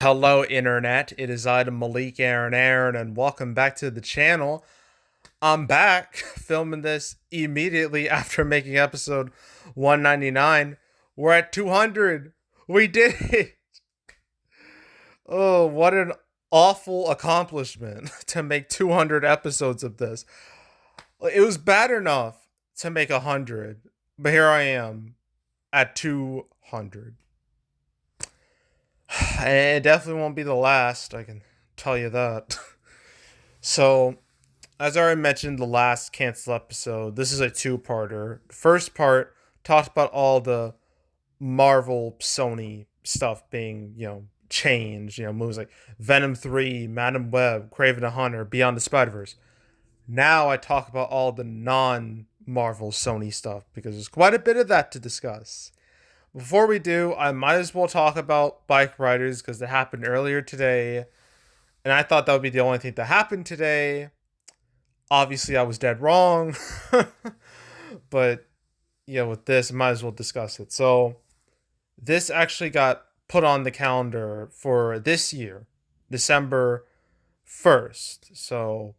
Hello, Internet. It is I, the Malik Aaron, and welcome back to the channel. I'm back filming this immediately after making episode 199. We're at 200. We did it. Oh, what an awful accomplishment to make 200 episodes of this. It was bad enough to make 100, but here I am at 200. And it definitely won't be the last, I can tell you that. So, as I already mentioned the last cancel episode, this is a two-parter. First part talked about all the Marvel Sony stuff being, changed, movies like Venom 3, Madam Web, Craven the Hunter, Beyond the Spider-Verse. Now I talk about all the non-Marvel Sony stuff because there's quite a bit of that to discuss. Before we do, I might as well talk about Bikeriders because it happened earlier today, and I thought that would be the only thing that happened today. Obviously, I was dead wrong, but with this, I might as well discuss it. So, this actually got put on the calendar for this year, December 1st. So,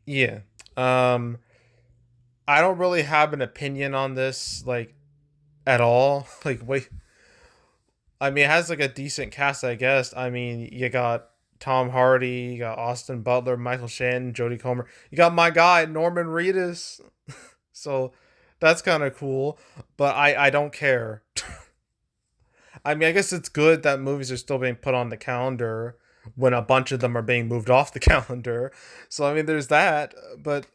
yeah. Um, I don't really have an opinion on this, at all. Wait, I mean, it has a decent cast, I guess. I mean, you got Tom Hardy, you got Austin Butler, Michael Shannon, Jodie Comer. You got my guy Norman Reedus. So that's kind of cool, but I don't care. I mean, I guess it's good that movies are still being put on the calendar when a bunch of them are being moved off the calendar. So I mean, there's that, but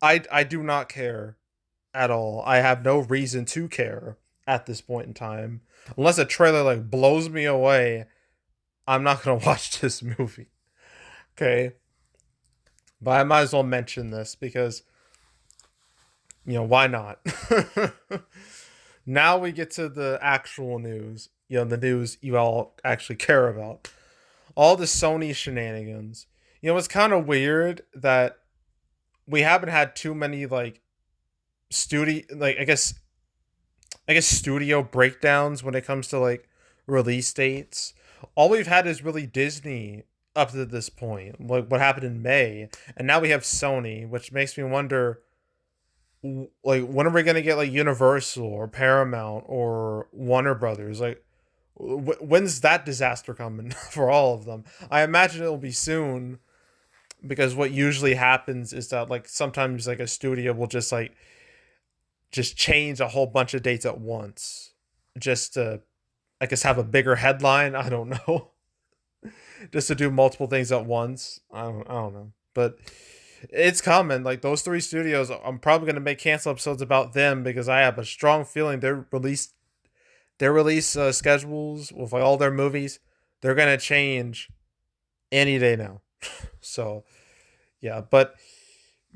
I do not care at all. I have no reason to care at this point in time. Unless a trailer blows me away, I'm not gonna watch this movie. Okay. But I might as well mention this because why not? Now we get to the actual news. The news you all actually care about. All the Sony shenanigans. It's kind of weird that we haven't had too many studio I guess studio breakdowns when it comes to release dates. All we've had is really Disney up to this point, like what happened in May, and now we have Sony, which makes me wonder, when are we gonna get Universal or Paramount or Warner Brothers? When's that disaster coming for all of them? I imagine it'll be soon, because what usually happens is that sometimes a studio will just change a whole bunch of dates at once, just to, I guess, have a bigger headline. I don't know. Just to do multiple things at once. I don't know. But it's coming. Those three studios, I'm probably gonna make cancel episodes about them because I have a strong feeling their release schedules with all their movies, they're gonna change any day now. So yeah, but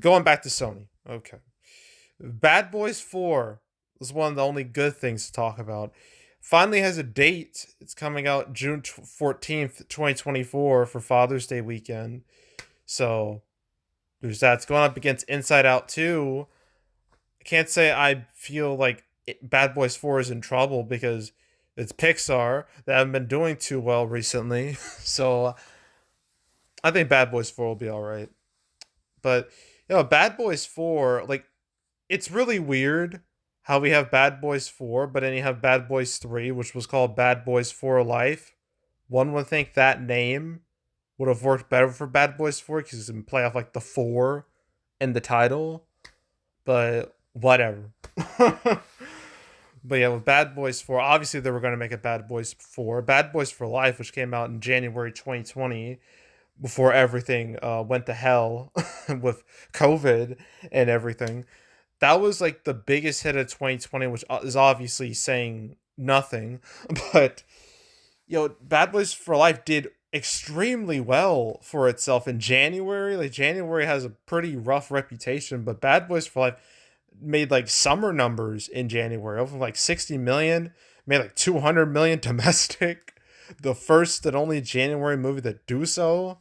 going back to Sony. Okay. Bad Boys 4 is one of the only good things to talk about. Finally has a date. It's coming out June 14th, 2024 for Father's Day weekend. So there's that. It's going up against Inside Out 2. I can't say I feel like Bad Boys 4 is in trouble because it's Pixar. They haven't been doing too well recently. So I think Bad Boys 4 will be alright. But, Bad Boys 4, it's really weird how we have Bad Boys 4, but then you have Bad Boys 3, which was called Bad Boys for Life. One would think that name would have worked better for Bad Boys 4 because it can play off the 4 in the title, but whatever. But yeah, with Bad Boys 4, obviously they were going to make a Bad Boys 4. Bad Boys for Life, which came out in January 2020, before everything went to hell with COVID and everything. That was the biggest hit of 2020, which is obviously saying nothing. But Bad Boys for Life did extremely well for itself in January. January has a pretty rough reputation, but Bad Boys for Life made summer numbers in January, over 60 million, made 200 million domestic. The first and only January movie that do so.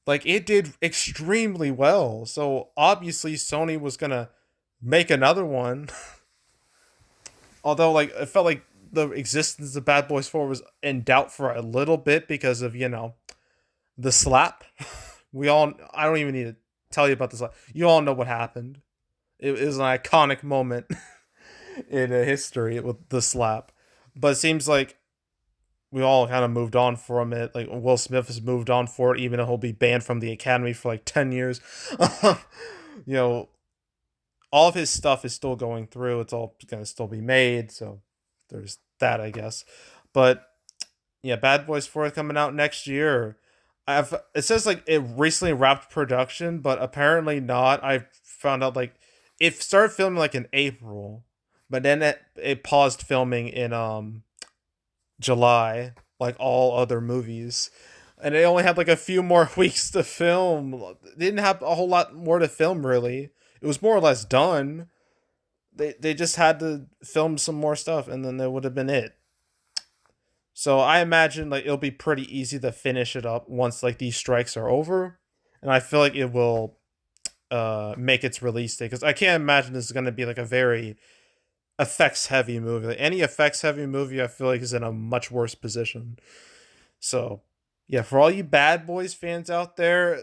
It did extremely well. So obviously Sony was gonna make another one. Although it felt like the existence of Bad Boys 4 was in doubt for a little bit because of, the slap. I don't even need to tell you about the slap. You all know what happened. It was an iconic moment in history with the slap. But it seems like we all kind of moved on from it. Like Will Smith has moved on for it, even though he'll be banned from the Academy for like 10 years. you know, all of his stuff is still going through. It's all going to still be made. So there's that, I guess. But yeah, Bad Boys 4 is coming out next year. It says like it recently wrapped production, but apparently not. I found out like it started filming like in April, but then it paused filming in July, like all other movies. And they only had like a few more weeks to film. They didn't have a whole lot more to film really. It was more or less done. They just had to film some more stuff and then that would have been it. So I imagine like it'll be pretty easy to finish it up once like these strikes are over. And I feel like it will make its release date, because I can't imagine this is going to be like a very effects heavy movie. Like, any effects heavy movie I feel like is in a much worse position. So yeah, for all you Bad Boys fans out there,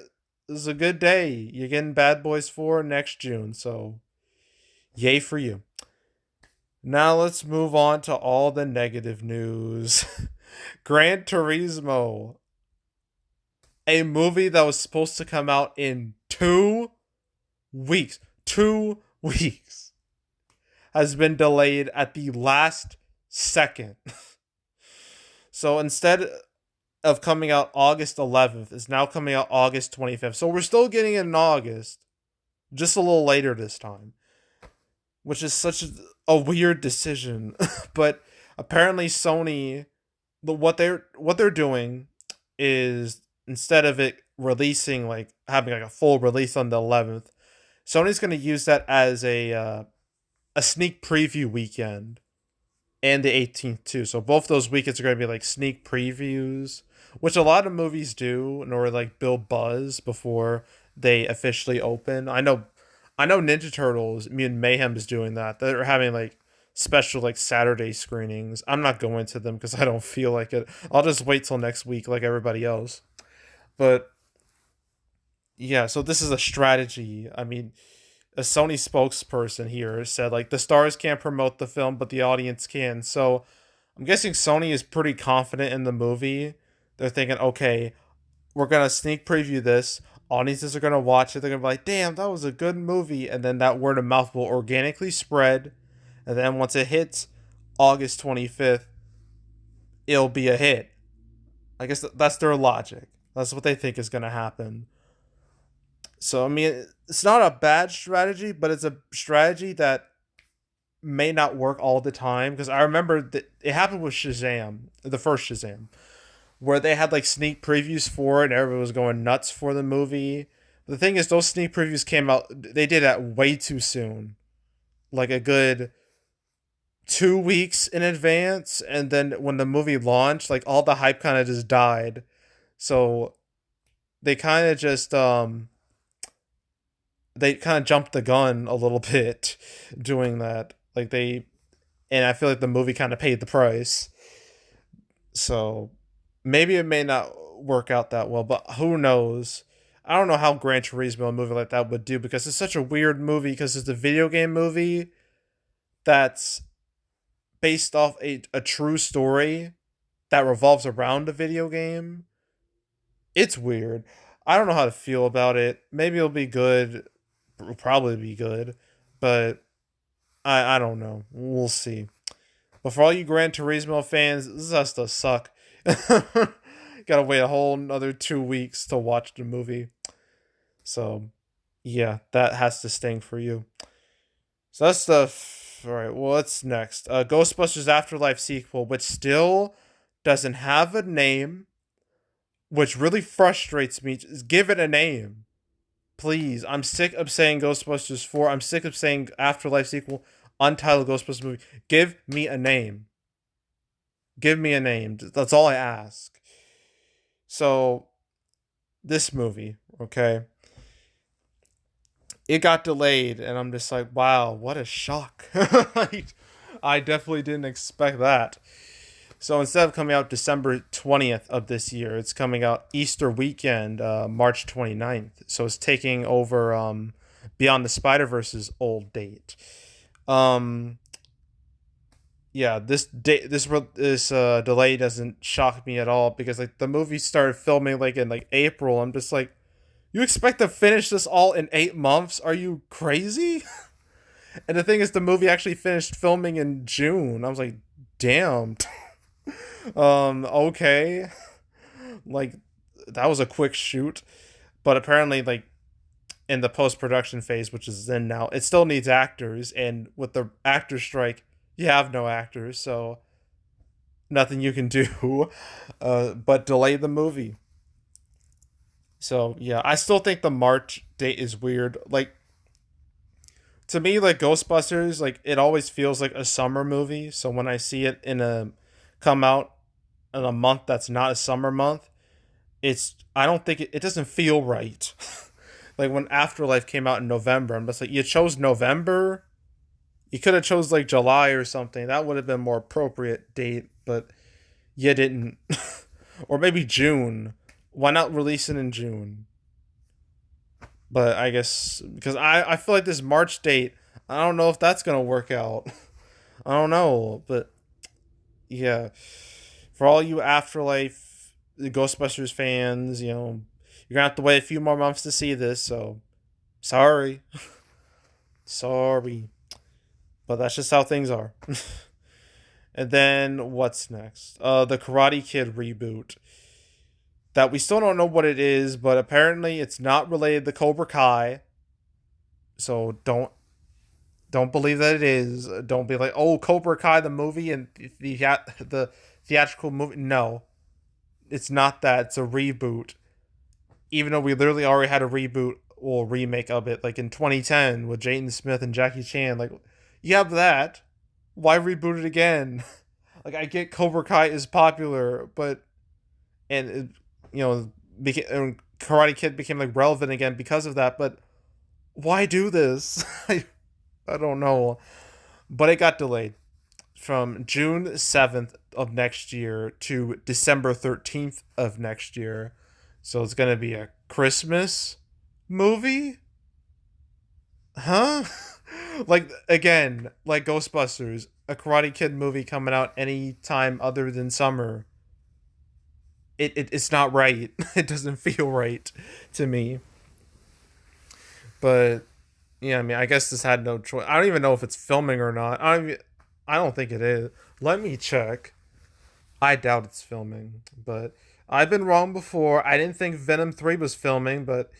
this is a good day. You're getting Bad Boys 4 next June. So yay for you. Now let's move on to all the negative news. Gran Turismo, a movie that was supposed to come out in 2 weeks, 2 weeks, has been delayed at the last second. So instead of coming out August 11th, it's now coming out August 25th. So we're still getting it in August, just a little later this time, which is such a weird decision. But apparently Sony, what they're doing is, instead of it releasing, like having like a full release on the 11th, Sony's going to use that as a sneak preview weekend, and the 18th too. So both those weekends are going to be like sneak previews, which a lot of movies do in order to like build buzz before they officially open. I know Ninja Turtles, Mutant Mayhem is doing that. They're having like special like Saturday screenings. I'm not going to them because I don't feel like it. I'll just wait till next week like everybody else. But yeah, so this is a strategy. I mean, a Sony spokesperson here said like the stars can't promote the film, but the audience can. So I'm guessing Sony is pretty confident in the movie. They're thinking, okay, we're gonna sneak preview this. Audiences are gonna watch it. They're gonna be like, "Damn, that was a good movie," and then that word of mouth will organically spread. And then once it hits August 25th, it'll be a hit. I guess that's their logic. That's what they think is gonna happen. So I mean, it's not a bad strategy, but it's a strategy that may not work all the time. Because I remember that it happened with Shazam, the first Shazam, where they had like sneak previews for it and everyone was going nuts for the movie. The thing is, those sneak previews came out, they did that way too soon. Like a good 2 weeks in advance. And then when the movie launched, like all the hype kind of just died. So they kind of just, they kind of jumped the gun a little bit doing that. And I feel like the movie kind of paid the price. So maybe it may not work out that well, but who knows? I don't know how Gran Turismo, a movie like that, would do, because it's such a weird movie, because it's a video game movie that's based off a true story that revolves around a video game. It's weird. I don't know how to feel about it. Maybe it'll be good. It'll probably be good, but I don't know. We'll see. But for all you Gran Turismo fans, this has to suck. Gotta wait a whole another 2 weeks to watch the movie. So, yeah, that has to sting for you. So that's the. Alright, well, what's next? Ghostbusters Afterlife sequel, which still doesn't have a name, which really frustrates me. Just give it a name. Please. I'm sick of saying Ghostbusters 4. I'm sick of saying Afterlife sequel, untitled Ghostbusters movie. Give me a name. Give me a name. That's all I ask. So, this movie, okay? It got delayed, and I'm just like, wow, what a shock. Like, I definitely didn't expect that. So instead of coming out December 20th of this year, it's coming out Easter weekend, March 29th. So it's taking over Beyond the Spider-Verse's old date. Um, yeah, this delay doesn't shock me at all because like the movie started filming like in like April. I'm just like, you expect to finish this all in 8 months? Are you crazy? And the thing is, the movie actually finished filming in June. I was like, damn. Okay. Like, that was a quick shoot. But apparently, like, in the post production phase, which is in now, it still needs actors. And with the actor strike, you have no actors. So, nothing you can do but delay the movie. So, yeah, I still think the March date is weird. Like, to me, like Ghostbusters, like it always feels like a summer movie. So when I see it in a come out in a month that's not a summer month, it's I don't think it doesn't feel right. Like when Afterlife came out in November, I'm just like, you chose November. You could have chose like July or something. That would have been more appropriate date, but you didn't. Or maybe June. Why not release it in June? But I guess because I feel like this March date, I don't know if that's gonna work out. I don't know, but yeah, for all you Afterlife, the Ghostbusters fans, you're gonna have to wait a few more months to see this. So sorry, sorry, but that's just how things are. And then what's next? The Karate Kid reboot that we still don't know what it is, but apparently it's not related to Cobra Kai. So don't believe that it is. Don't be like, oh, Cobra Kai the movie and the theatrical movie. No, it's not that. It's a reboot. Even though we literally already had a reboot or remake of it, like in 2010 with Jaden Smith and Jackie Chan. Like, you have that. Why reboot it again? Like, I get Cobra Kai is popular, but and it, you know, Karate Kid became like relevant again because of that. But why do this? I don't know. But it got delayed from June 7th of next year to December 13th of next year. So it's going to be a Christmas movie? Huh? Like, again, like Ghostbusters, a Karate Kid movie coming out any time other than summer. It's not right. It doesn't feel right to me. But yeah, I mean, I guess this had no choice. I don't even know if it's filming or not. I don't think it is. Let me check. I doubt it's filming, but I've been wrong before. I didn't think Venom 3 was filming, but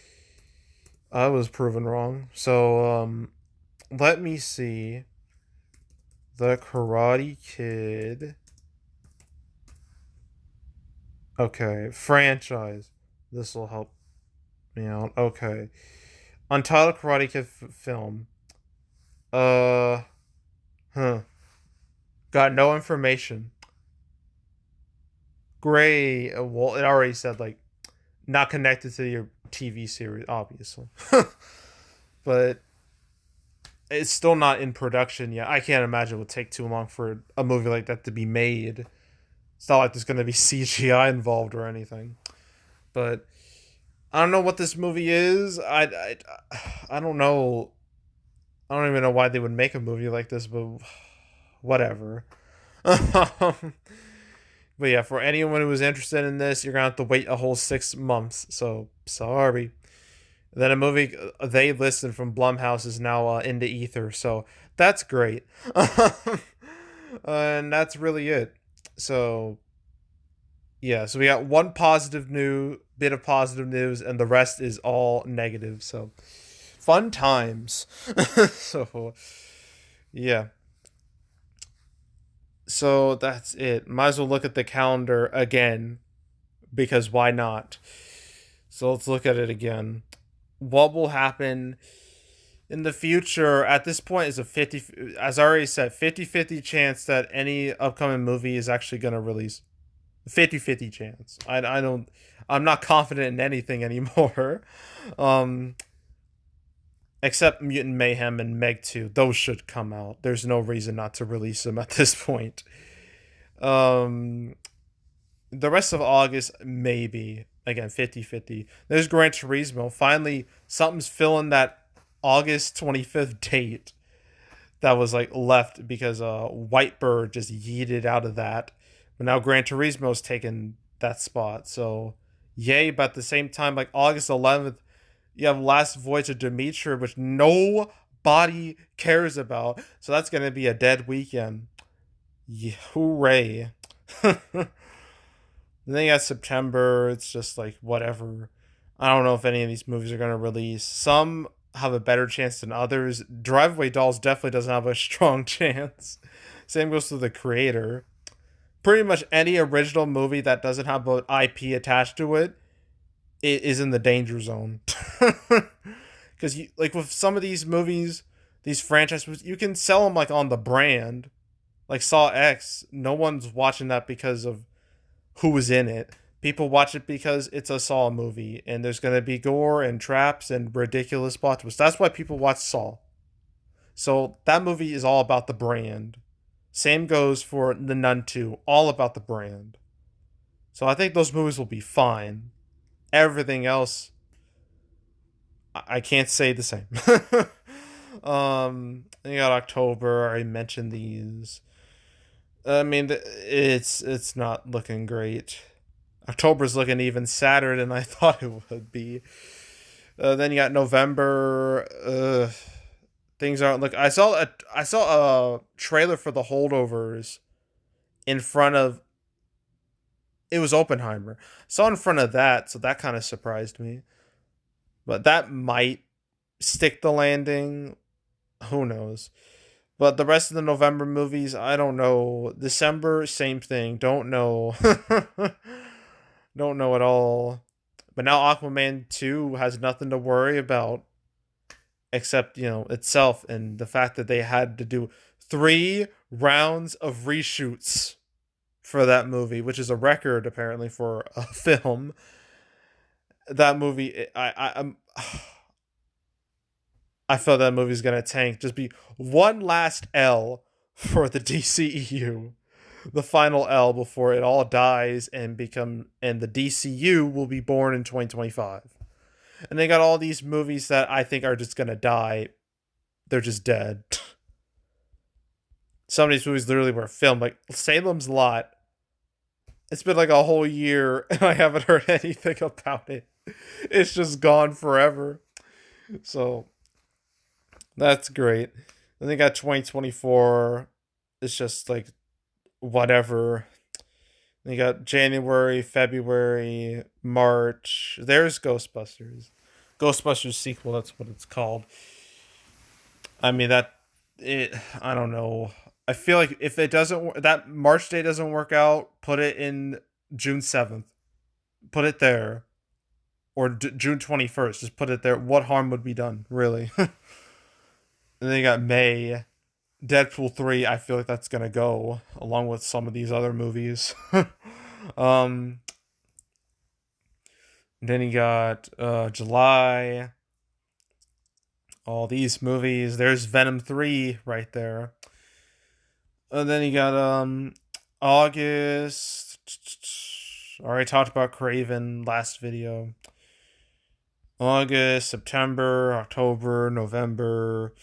I was proven wrong. So, let me see. The Karate Kid. Okay, franchise. This will help me out. Okay. Untitled Karate Kid film. Uh, huh. Got no information. Gray. Well, it already said like not connected to your TV series, obviously, but it's still not in production yet. I can't imagine it would take too long for a movie like that to be made. It's not like there's going to be CGI involved or anything. But I don't know what this movie is. I don't know. I don't even know why they would make a movie like this, but whatever. But yeah, for anyone who is interested in this, you're gonna have to wait a whole 6 months. So sorry. Then a movie they listed from Blumhouse is now in the ether, so that's great. And that's really it. So yeah, so we got one positive new bit of positive news, and the rest is all negative. So fun times. So yeah. So that's it. Might as well look at the calendar again because why not? So let's look at it again. What will happen in the future at this point is a 50, as I already said, 50-50 chance that any upcoming movie is actually going to release. 50-50 chance. I'm not confident in anything anymore. um Except Mutant Mayhem and Meg 2. Those should come out. There's no reason not to release them at this point. Um, the rest of August, maybe. Again, 50-50. There's Gran Turismo. Finally, something's filling that August 25th date that was like left because Whitebird just yeeted out of that. But now Gran Turismo's taken that spot. So, yay. But at the same time, like August 11th, you have Last Voyage of Demeter, which nobody cares about. So that's going to be a dead weekend. Yeah, hooray. Then you got September. It's just like whatever. I don't know if any of these movies are going to release. Some have a better chance than others. Driveway Dolls definitely doesn't have a strong chance. Same goes to The Creator. Pretty much any original movie that doesn't have an IP attached to it, it is in the danger zone. Because you like with some of these movies, these franchises, you can sell them like on the brand, like Saw X. No one's watching that because of who was in it. People watch it because it's a Saw movie and there's going to be gore and traps and ridiculous plot twists. That's why people watch Saw. So that movie is all about the brand. Same goes for The Nun 2, all about the brand. So I think those movies will be fine. Everything else, I can't say the same. You got October. I already mentioned these. I mean, it's not looking great. October's looking even sadder than I thought it would be. Then you got November. Things aren't look. I saw a trailer for The Holdovers in front of. It was Oppenheimer. Saw in front of that, so that kind of surprised me. But that might stick the landing. Who knows? But the rest of the November movies, I don't know. December, same thing. Don't know. Don't know at all. But now Aquaman 2 has nothing to worry about except, itself and the fact that they had to do 3 rounds of reshoots for that movie, which is a record apparently for a film. That movie, I felt that movie's gonna tank. Just be one last L for the DCEU, the final L before it all dies and the DCU will be born in 2025. And they got all these movies that I think are just gonna die. They're just dead. Some of these movies literally were filmed, like Salem's Lot. It's been like a whole year and I haven't heard anything about it. It's just gone forever. So that's great. Then they got 2024. It's just like whatever. They got January, February, March. There's Ghostbusters. Ghostbusters sequel, that's what it's called. I mean, I don't know. I feel like if it doesn't, that March day doesn't work out, put it in June 7th. Put it there. Or June 21st. Just put it there. What harm would be done, really? And then you got May. Deadpool 3, I feel like that's going to go, along with some of these other movies. Then you got July. All these movies. There's Venom 3 right there. And then you got August. Already talked about Craven last video. August, September, October, November,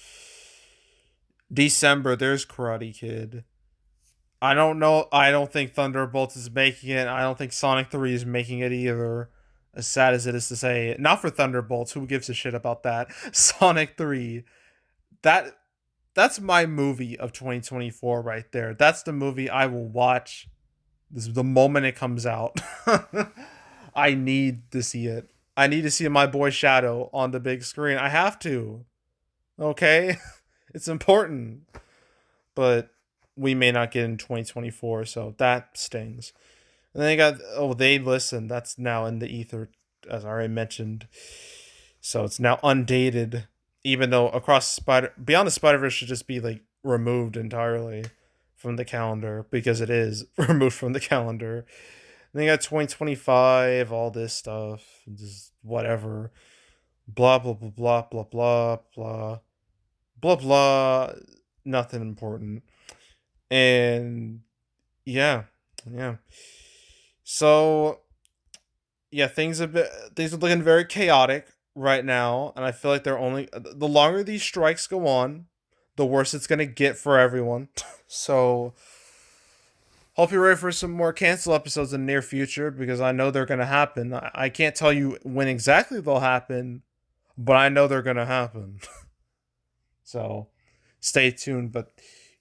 December. There's Karate Kid. I don't know. I don't think Thunderbolts is making it. I don't think Sonic 3 is making it either. As sad as it is to say. Not for Thunderbolts. Who gives a shit about that? Sonic 3. That's my movie of 2024 right there. That's the movie I will watch the moment it comes out. I need to see it. I need to see my boy Shadow on the big screen. I have to. Okay? It's important. But we may not get in 2024, so that stings. And then they got, They Listen. That's now in the ether, as I already mentioned. So it's now undated. Even though Beyond the Spider-Verse should just be like removed entirely from the calendar, because it is removed from the calendar. And then you got 2025, all this stuff, just whatever. blah blah blah blah blah blah blah blah blah. Nothing important. And yeah, yeah. So yeah, things are looking very chaotic right now, and I feel like they're only the longer these strikes go on, the worse it's gonna get for everyone. So hope you're ready for some more cancel episodes in the near future because I know they're gonna happen. I can't tell you when exactly they'll happen, but I know they're gonna happen. So stay tuned. But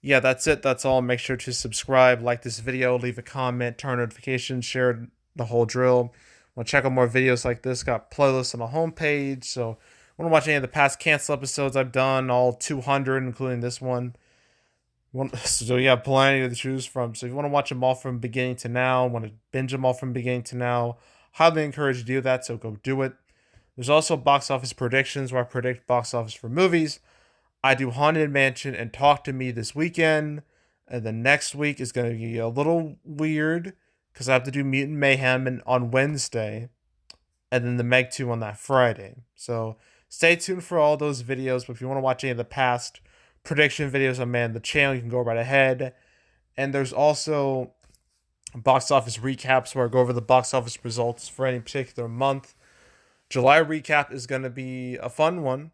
yeah, that's it. That's all. Make sure to subscribe, like this video, leave a comment, turn notifications, share the whole drill. Want to check out more videos like this? Got playlists on the homepage. So want to watch any of the past cancel episodes I've done, all 200, including this one. So you have plenty to choose from. So if you want to watch them all from beginning to now, want to binge them all from beginning to now, highly encourage you to do that. So go do it. There's also box office predictions where I predict box office for movies. I do Haunted Mansion and Talk to Me this weekend, and the next week is going to be a little weird because I have to do Mutant Mayhem on Wednesday, and then the Meg 2 on that Friday. So stay tuned for all those videos. But if you want to watch any of the past prediction videos on Man the channel, you can go right ahead. And there's also box office recaps where I go over the box office results for any particular month. July recap is going to be a fun one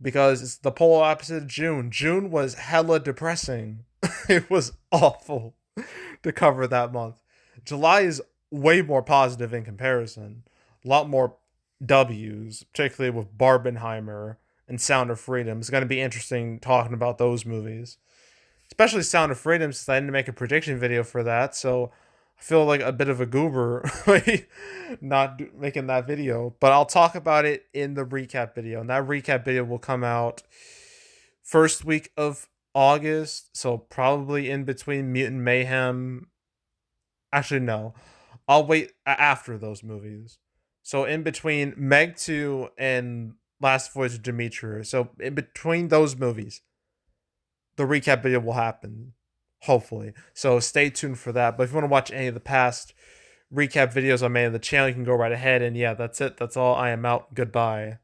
because it's the polar opposite of June. June was hella depressing. It was awful to cover that month. July is way more positive in comparison. A lot more W's, particularly with Barbenheimer and Sound of Freedom. It's going to be interesting talking about those movies, especially Sound of Freedom, since I didn't make a prediction video for that. So I feel like a bit of a goober making that video. But I'll talk about it in the recap video. And that recap video will come out first week of August. So probably in between Mutant Mayhem. Actually, no. I'll wait after those movies. So in between Meg 2 and Last Voyage of Demetrius. So in between those movies, the recap video will happen, hopefully. So stay tuned for that. But if you want to watch any of the past recap videos I made on the channel, you can go right ahead. And yeah, that's it. That's all. I am out. Goodbye.